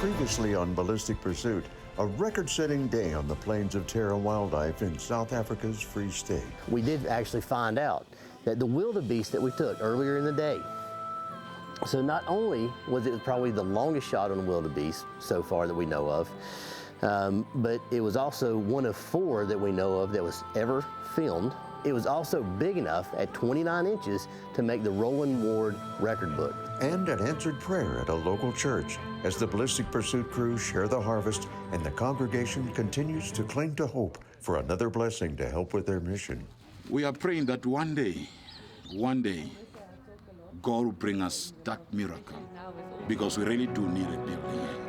Previously on Ballistic Pursuit, a record-setting day on the plains of Terra wildlife in South Africa's Free State. We did actually find out that the wildebeest that we took earlier in the day, so not only was it probably the longest shot on wildebeest so far that we know of, but it was also one of 4 that we know of that was ever filmed. It was also big enough at 29 inches to make the Roland Ward record book. And an answered prayer at a local church as the Ballistic Pursuit crew share the harvest and the congregation continues to cling to hope for another blessing to help with their mission. We are praying that one day, God will bring us that miracle, because we really do need it deeply here.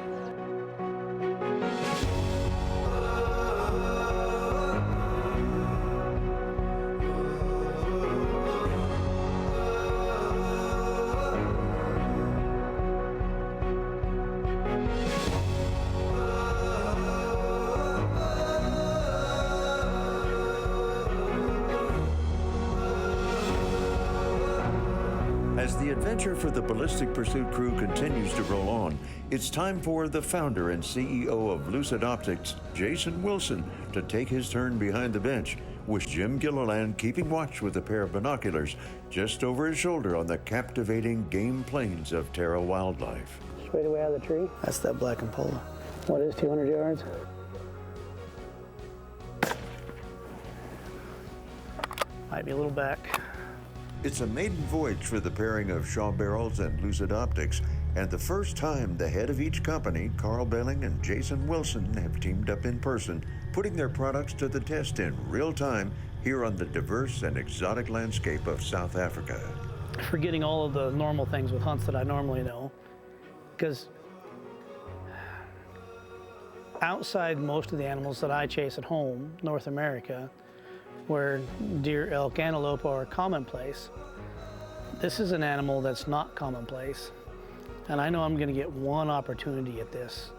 As the adventure for the Ballistic Pursuit crew continues to roll on, it's time for the founder and CEO of Lucid Optics, Jason Wilson, to take his turn behind the bench, with Jim Gilliland keeping watch with a pair of binoculars just over his shoulder on the captivating game plains of Terra wildlife. Straight away out of the tree? That's that black Impala. What is 200 yards? Might be a little back. It's a maiden voyage for the pairing of Shaw Barrels and Lucid Optics, and the first time the head of each company, Carl Belling and Jason Wilson, have teamed up in person, putting their products to the test in real time here on the diverse and exotic landscape of South Africa. Forgetting all of the normal things with hunts that I normally know, because outside most of the animals that I chase at home, North America, where deer, elk, antelope are commonplace, this is an animal that's not commonplace. And I know I'm gonna get one opportunity at this,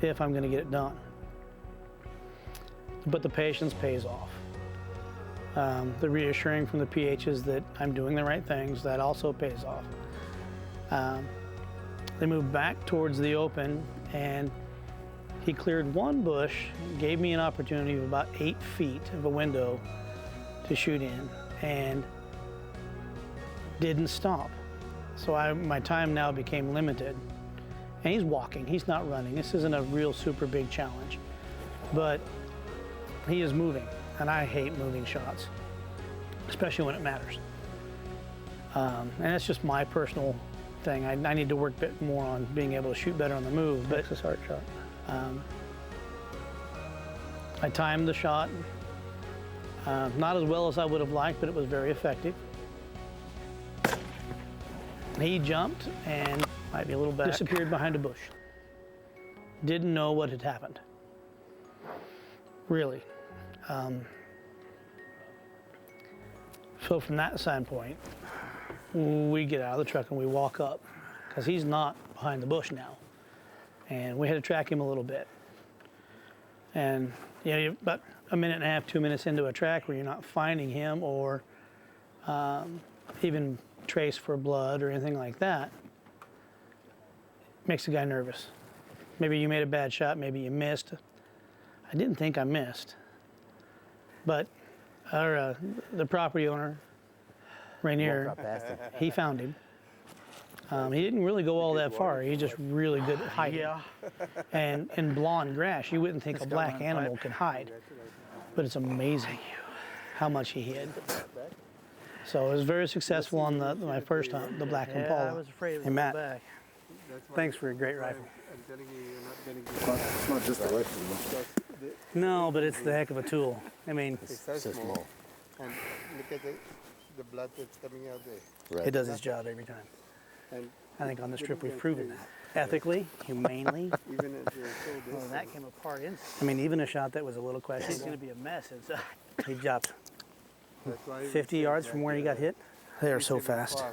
if I'm gonna get it done. But the patience pays off. The reassuring from the PHs that I'm doing the right things, that also pays off. They moved back towards the open, and he cleared one bush, gave me an opportunity of about 8 feet of a window to shoot in, and didn't stop. So my time now became limited. And he's walking, he's not running. This isn't a real super big challenge, but he is moving, and I hate moving shots, especially when it matters. And that's just my personal thing. I need to work a bit more on being able to shoot better on the move. But Texas heart shot. I timed the shot, not as well as I would have liked, but it was very effective. He jumped and might be a little back, disappeared behind a bush. Didn't know what had happened, really. So from that standpoint, we get out of the truck and we walk up, because he's not behind the bush now. And we had to track him a little bit. And you're about a minute and a half, 2 minutes into a track where you're not finding him or even trace for blood or anything like that, makes the guy nervous. Maybe you made a bad shot, maybe you missed. I didn't think I missed, but the property owner, Rainier, he found him. He didn't really go all that far. He's just really good at hiding. Yeah. And in blonde grass, you wouldn't think a black animal could hide. But it's amazing how much he hid. So it was very successful on my first hunt, the black Impala. I was afraid it Hey, would Matt, go back. thanks for a great rifle. It's not just a rifle. No, but it's the heck of a tool. I mean, It's so small. And look at the blood that's coming out there. it does its job every time. And I think on this trip we've proven that. Ethically, humanely. even if you're so Well, that came apart in. I mean, even a shot that was a little questionable. It's going to be a mess inside. He dropped 50 yards from where he got hit. They are so fast.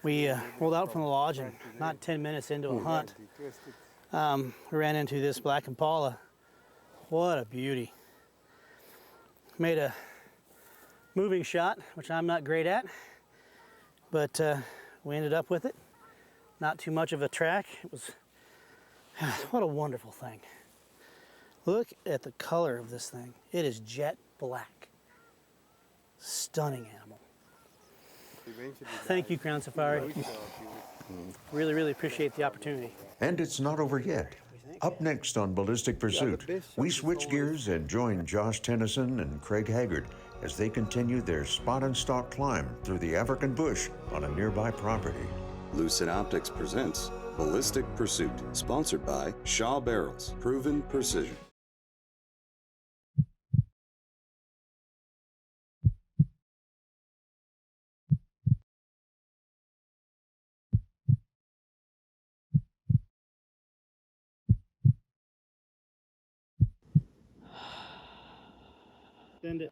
We rolled out from the lodge, and not 10 minutes into a hunt, we ran into this black Impala. What a beauty. Made a moving shot, which I'm not great at, but we ended up with it. Not too much of a track. It was What a wonderful thing. Look at the color of this thing. It is jet black. Stunning animal. Thank you, Crown Safari. Really, really appreciate the opportunity. And it's not over yet. Up next on Ballistic Pursuit, we switch gears and join Josh Tennyson and Craig Haggard as they continue their spot and stalk climb through the African bush on a nearby property. Lucid Optics presents Ballistic Pursuit, sponsored by Shaw Barrels, proven precision. Send it.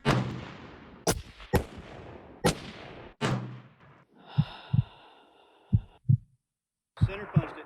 Center punched it.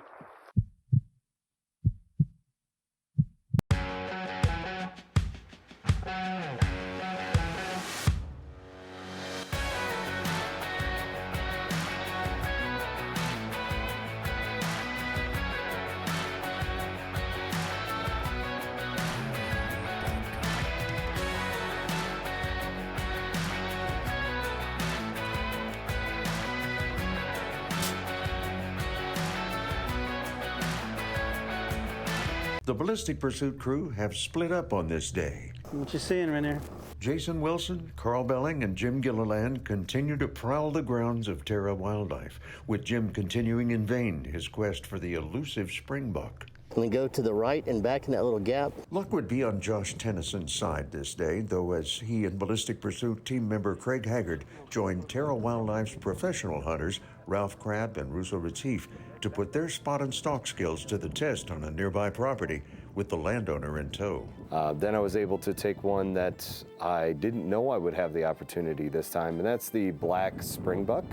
The Ballistic Pursuit crew have split up on this day. What you seeing right there? Jason Wilson, Carl Belling, and Jim Gilliland continue to prowl the grounds of Terra Wildlife, with Jim continuing in vain his quest for the elusive springbuck. And then go to the right and back in that little gap. Luck would be on Josh Tennyson's side this day, though, as he and Ballistic Pursuit team member Craig Haggard joined Terra Wildlife's professional hunters, Ralph Crabb and Russo Retief, to put their spot and stalk skills to the test on a nearby property with the landowner in tow. Then I was able to take one that I didn't know I would have the opportunity this time, and that's the black springbuck.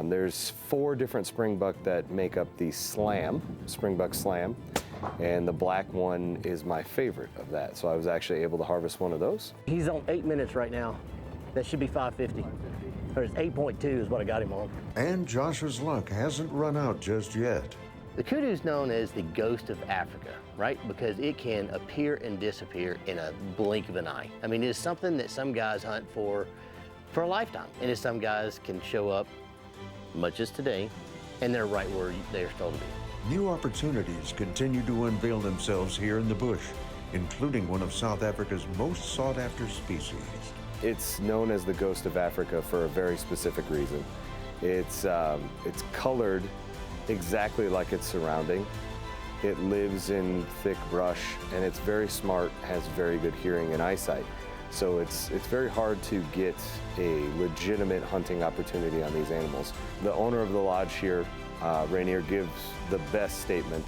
There's 4 different springbuck that make up the springbuck slam, and the black one is my favorite of that. So I was actually able to harvest one of those. He's on 8 minutes right now. That should be 550. Or it's 8.2 is what I got him on. And Josh's luck hasn't run out just yet. The kudu is known as the ghost of Africa, right? Because it can appear and disappear in a blink of an eye. I mean, it's something that some guys hunt for a lifetime. And it's some guys can show up, much as today, and they're right where they're told to be. New opportunities continue to unveil themselves here in the bush, including one of South Africa's most sought-after species. It's known as the ghost of Africa for a very specific reason. It's colored exactly like its surrounding. It lives in thick brush, and it's very smart, has very good hearing and eyesight. So it's very hard to get a legitimate hunting opportunity on these animals. The owner of the lodge here, Rainier, gives the best statement.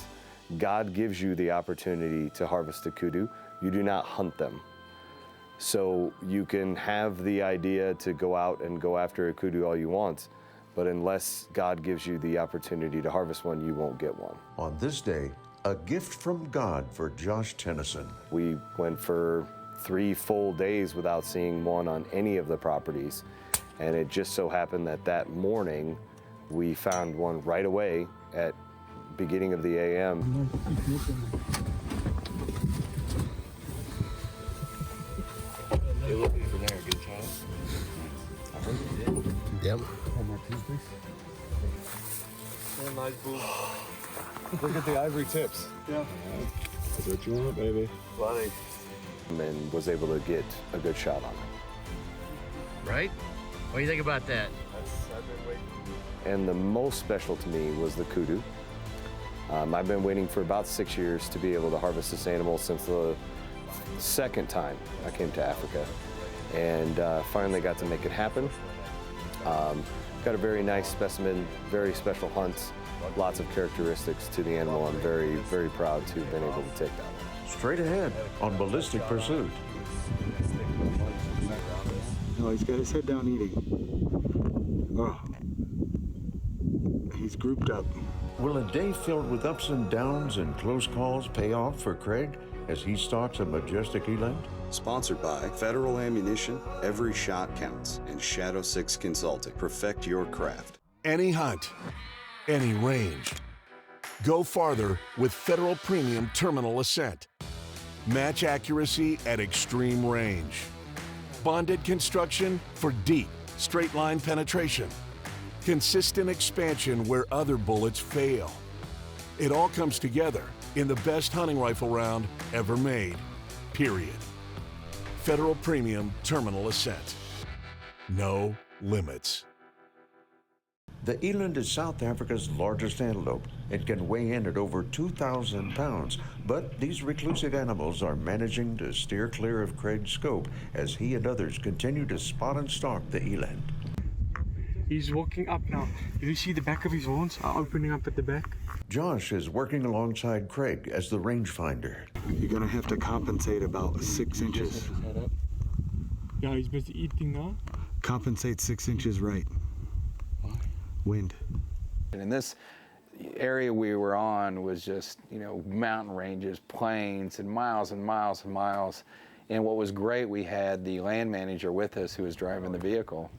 God gives you the opportunity to harvest a kudu. You do not hunt them. So you can have the idea to go out and go after a kudu all you want, but unless God gives you the opportunity to harvest one, you won't get one. On this day, a gift from God for Josh Tennyson. We went for 3 full days without seeing one on any of the properties, and it just so happened that that morning we found one right away at beginning of the AM. Yep. Nice bull. Look at the ivory tips. Yeah. That's what you want, baby. Bloody. And was able to get a good shot on it. Right? What do you think about that? I've been waiting. And the most special to me was the kudu. I've been waiting for about 6 years to be able to harvest this animal since the second time I came to Africa, and finally got to make it happen. Got a very nice specimen, very special hunt, lots of characteristics to the animal. I'm very, very proud to have been able to take that one. Straight ahead on Ballistic Pursuit. No, he's got his head down eating. Oh. He's grouped up. Will a day filled with ups and downs and close calls pay off for Craig as he stalks a majestic eland? Sponsored by Federal Ammunition, every shot counts, and Shadow 6 Consulting. Perfect your craft. Any hunt, any range. Go farther with Federal Premium Terminal Ascent. Match accuracy at extreme range. Bonded construction for deep, straight line penetration. Consistent expansion where other bullets fail. It all comes together in the best hunting rifle round ever made, period. Federal Premium Terminal Ascent. No limits. The eland is South Africa's largest antelope. It can weigh in at over 2,000 pounds, but these reclusive animals are managing to steer clear of Craig's scope as he and others continue to spot and stalk the eland. He's walking up now. Do you see the back of his horns are opening up at the back? Josh is working alongside Craig as the rangefinder. You're gonna have to compensate about 6 inches. Yeah, he's busy eating now. Compensate 6 inches right. Why? Wind. And in this area we were on was just, mountain ranges, plains, and miles and miles and miles. And what was great, we had the land manager with us who was driving the vehicle.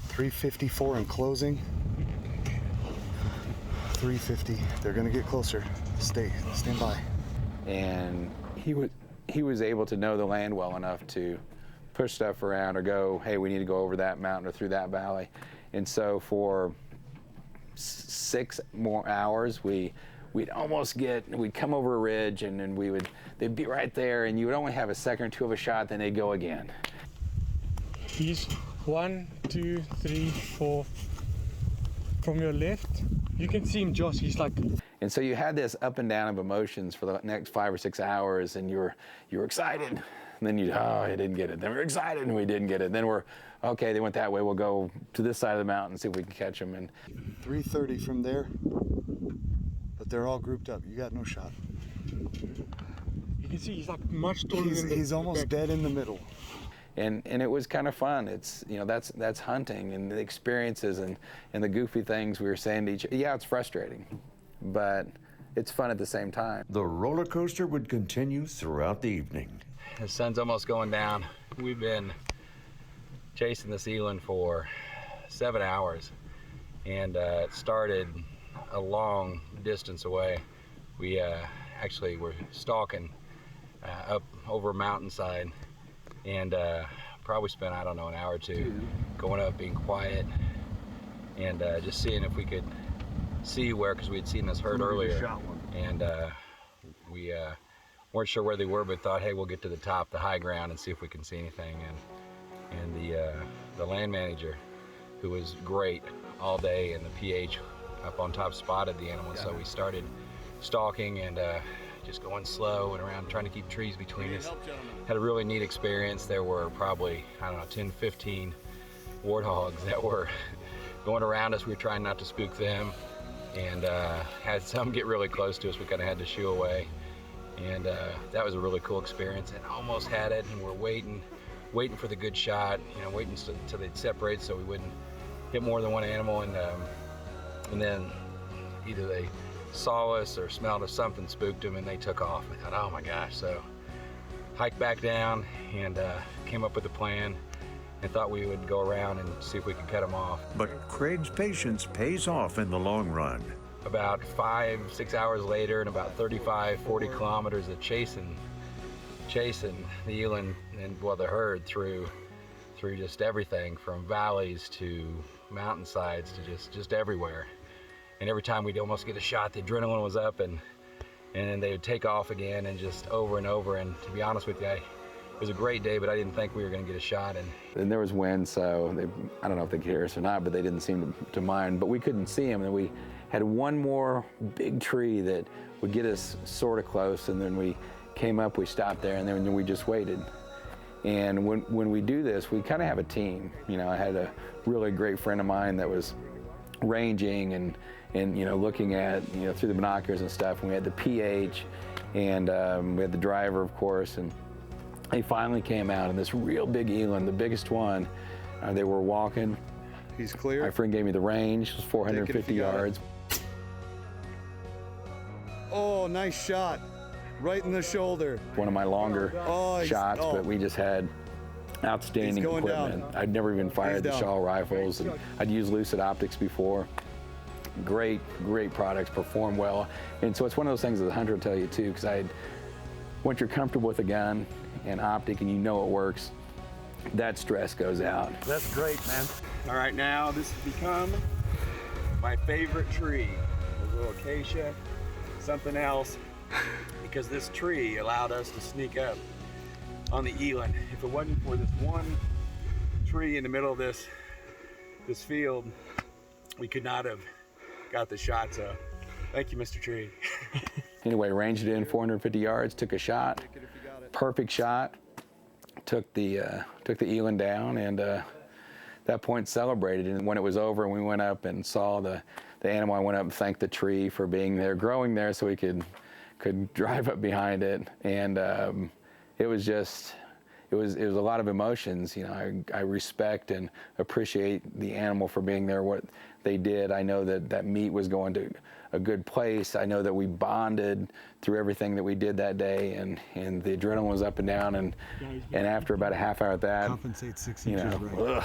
354 and closing. 350. They're gonna get closer. Stand by. And he was able to know the land well enough to push stuff around or go, hey, we need to go over that mountain or through that valley. And so for 6 more hours, we'd come over a ridge and then they'd be right there and you would only have a second or two of a shot, then they'd go again. He's 1, 2, 3, 4. From your left, you can see him, Josh. He's like. And so you had this up and down of emotions for the next 5 or 6 hours, and you were excited. And then I didn't get it. Then we're excited and we didn't get it. Then we're, okay, they went that way. We'll go to this side of the mountain and see if we can catch them. And 330 from there, but they're all grouped up. You got no shot. You can see he's like much taller than he's almost dead in the middle. And it was kind of fun. It's, that's hunting and the experiences and the goofy things we were saying to each other. Yeah, it's frustrating, but it's fun at the same time. The roller coaster would continue throughout the evening. The sun's almost going down. We've been chasing this eland for 7 hours, and it started a long distance away. We actually were stalking up over a mountainside, and probably spent, I don't know, an hour or two going up, being quiet, and just seeing if we could see where, because we had seen this herd earlier, and we weren't sure where they were, but thought, hey, we'll get to the top, the high ground, and see if we can see anything. And the land manager, who was great all day, and the PH up on top spotted the animal, so we started stalking and just going slow and around, trying to keep trees between us. Had a really neat experience. There were probably, 10, 15 warthogs that were going around us. We were trying not to spook them, and had some get really close to us. We kind of had to shoo away. And that was a really cool experience, and almost had it, and we're waiting for the good shot, waiting until they'd separate so we wouldn't hit more than one animal, and then either they saw us or smelled us, something spooked them, and they took off. I thought, oh my gosh. So hiked back down and came up with a plan and thought we would go around and see if we could cut them off. But Craig's patience pays off in the long run. About 5, 6 hours later, and about 35, 40 kilometers of chasing the eland and the herd through just everything from valleys to mountainsides to just everywhere. And every time we'd almost get a shot, the adrenaline was up, and they would take off again, and just over and over. And to be honest with you, it was a great day, but I didn't think we were going to get a shot. And there was wind, so I don't know if they could hear us or not, but they didn't seem to mind. But we couldn't see them, and we had one more big tree that would get us sort of close, and then we came up, we stopped there, and then we just waited. And when we do this, we kind of have a team. I had a really great friend of mine that was ranging and looking at through the binoculars and stuff. And we had the PH, and we had the driver, of course, and they finally came out, and this real big eland, the biggest one, they were walking. He's clear. My friend gave me the range. It was 450 yards. Oh, nice shot. Right in the shoulder. One of my longer shots, but we just had outstanding equipment. Down. I'd never even fired the Shaw rifles, and I'd used Lucid optics before. great products, perform well. And so it's one of those things that the hunter will tell you too, because once you're comfortable with a gun and optic and you know it works, that stress goes out. That's great, man. All right, now this has become my favorite tree, a little acacia, something else, because this tree allowed us to sneak up on the eland. If it wasn't for this one tree in the middle of this field, we could not have got the shot, so thank you, Mr. Tree. Anyway, ranged it in 450 yards, took a shot, perfect shot, took the eland down, and at that point celebrated. And when it was over and we went up and saw the animal, I went up and thanked the tree for being there, growing there, so we could drive up behind it. And it was a lot of emotions. You know, I respect and appreciate the animal for being there, what they did. I know that meat was going to a good place. I know that we bonded through everything that we did that day, and the adrenaline was up and down. And after about a half hour of that, Compensate 6 you inches, know, right.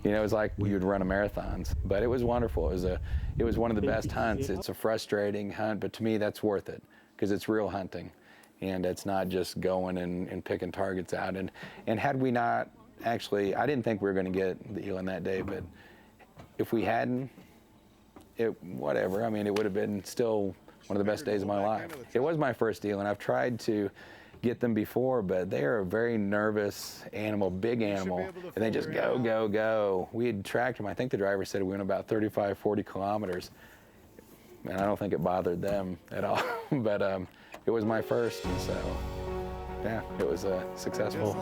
You know, it was like you'd run a marathons, but it was wonderful. It was one of the best hunts. It's a frustrating hunt, but to me that's worth it because it's real hunting, and it's not just going and picking targets out. And had we not actually, I didn't think we were going to get the eland that day, but if we hadn't, whatever. I mean, it would have been still one of the best days of my life. It was my first eland. I've tried to get them before, but they are a very nervous animal, big animal, and they just go, go, go. We had tracked them. I think the driver said we went about 35, 40 kilometers, and I don't think it bothered them at all. But it was my first, and so, yeah, it was a successful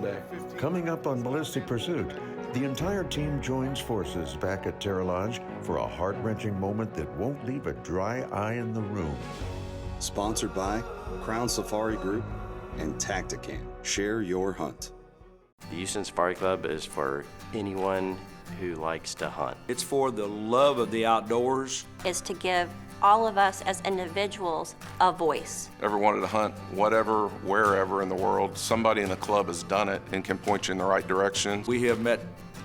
day. Coming up on Ballistic Pursuit, the entire team joins forces back at Terra Lodge for a heart-wrenching moment that won't leave a dry eye in the room. Sponsored by Crown Safari Group and Tacticam. Share your hunt. The Houston Safari Club is for anyone who likes to hunt. It's for the love of the outdoors. It's to give all of us as individuals a voice. Ever wanted to hunt whatever, wherever in the world, somebody in the club has done it and can point you in the right direction. We have met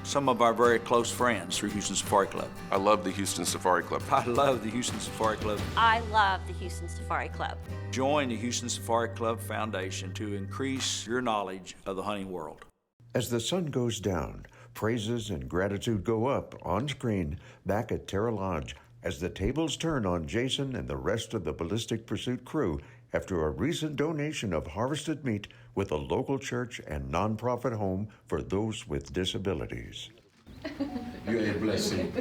some of our very close friends through Houston Safari Club. I love the Houston Safari Club. I love the Houston Safari Club. I love the Houston Safari Club. Join the Houston Safari Club Foundation to increase your knowledge of the hunting world. As the sun goes down, praises and gratitude go up on screen back at Terra Lodge as the tables turn on Jason and the rest of the Ballistic Pursuit crew after a recent donation of harvested meat with a local church and nonprofit home for those with disabilities. You're a blessing.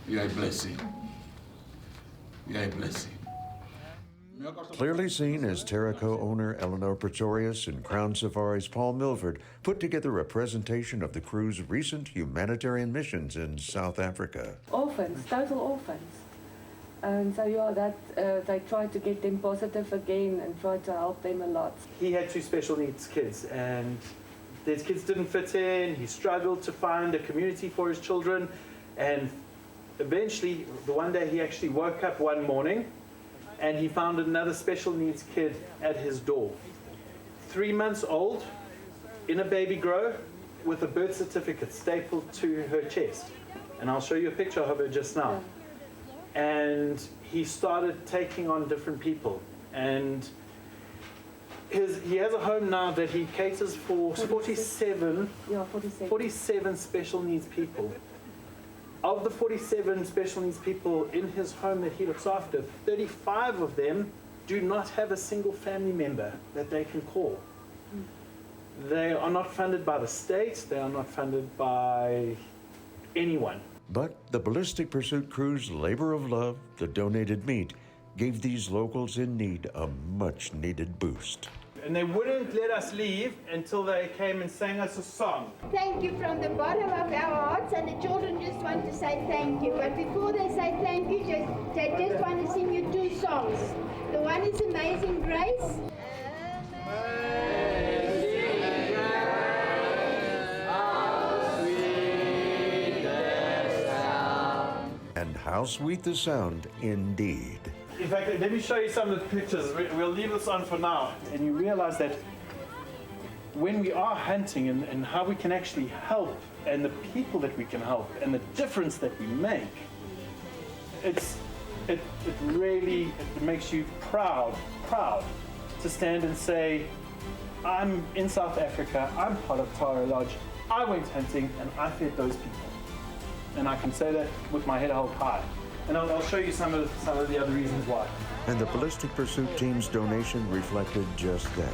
You're a blessing. You're a blessing. Clearly seen as Terra co-owner Eleanor Pretorius and Crown Safari's Paul Milford put together a presentation of the crew's recent humanitarian missions in South Africa. Orphans, total orphans. And so they try to get them positive again and try to help them a lot. He had 2 special needs kids, and these kids didn't fit in. He struggled to find a community for his children, and eventually, the one day he actually woke up one morning and he found another special needs kid at his door. 3 months old, in a baby grow, with a birth certificate stapled to her chest. And I'll show you a picture of her just now. And he started taking on different people. And he has a home now that he caters for 47 special needs people. Of the 47 special needs people in his home that he looks after, 35 of them do not have a single family member that they can call. They are not funded by the state, they are not funded by anyone. But the Ballistic Pursuit crew's labor of love, the donated meat, gave these locals in need a much-needed boost. And they wouldn't let us leave until they came and sang us a song. Thank you from the bottom of our hearts, and the children just want to say thank you. But before they say thank you, they just want to sing you 2 songs. The one is Amazing Grace. And how sweet the sound, indeed. In fact, let me show you some of the pictures. We'll leave this on for now. And you realize that when we are hunting and how we can actually help, and the people that we can help, and the difference that we make, it really makes you proud to stand and say, I'm in South Africa, I'm part of Tara Lodge, I went hunting and I fed those people. And I can say that with my head held high. And I'll show you some of the other reasons why. And the Ballistic Pursuit team's donation reflected just that,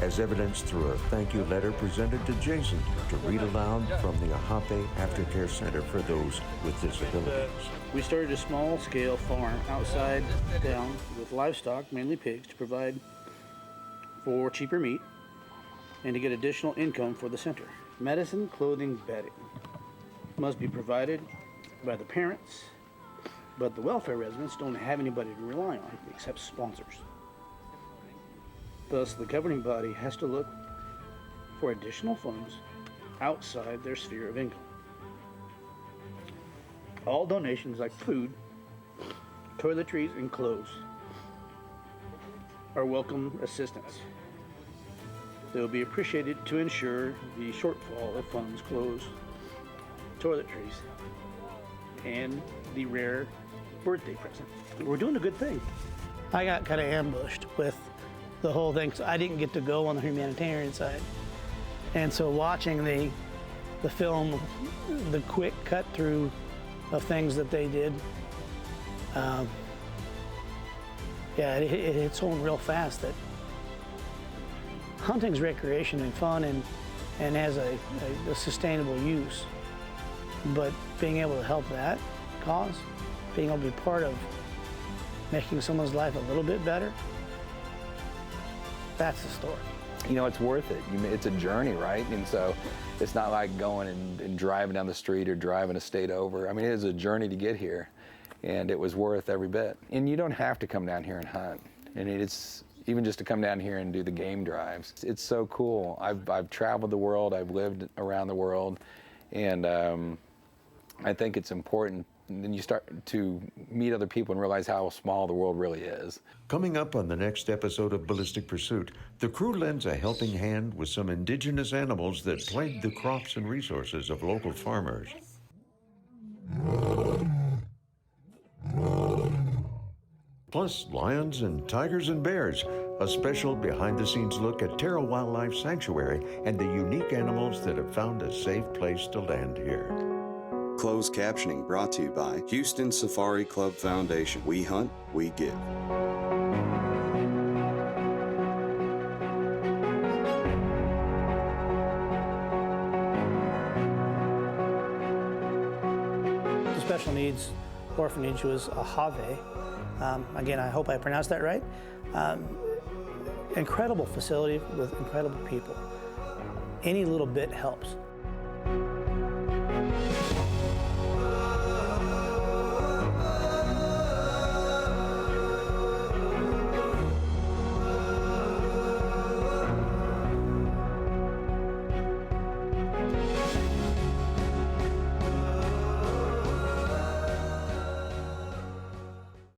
as evidenced through a thank you letter presented to Jason to read aloud from the Ahape Aftercare Center for those with disabilities. We started a small-scale farm outside town with livestock, mainly pigs, to provide for cheaper meat and to get additional income for the center. Medicine, clothing, bedding must be provided by the parents, but the welfare residents don't have anybody to rely on except sponsors. Thus, the governing body has to look for additional funds outside their sphere of income. All donations like food, toiletries, and clothes are welcome assistance. They will be appreciated to ensure the shortfall of funds, clothes, toiletries, and the rare birthday present. We're doing a good thing. I got kind of ambushed with the whole thing, because I didn't get to go on the humanitarian side. And so watching the film, the quick cut through of things that they did, yeah, it hits home real fast that hunting's recreation and fun and has a sustainable use. But being able to help that cause, being able to be part of making someone's life a little bit better, that's the story. You know, it's worth it. It's a journey, right? And so it's not like going and driving down the street or driving a state over. I mean, it is a journey to get here, and it was worth every bit. And you don't have to come down here and hunt. And it's even just to come down here and do the game drives. It's so cool. I've traveled the world, I've lived around the world, and I think it's important. And then you start to meet other people and realize how small the world really is. Coming up on the next episode of Ballistic Pursuit, the crew lends a helping hand with some indigenous animals that plague the crops and resources of local farmers. Plus, lions and tigers and bears, a special behind-the-scenes look at Terra Wildlife Sanctuary and the unique animals that have found a safe place to land here. Closed captioning brought to you by Houston Safari Club Foundation. We hunt, we give. The special needs orphanage was Ahape. Again, I hope I pronounced that right. Incredible facility with incredible people. Any little bit helps.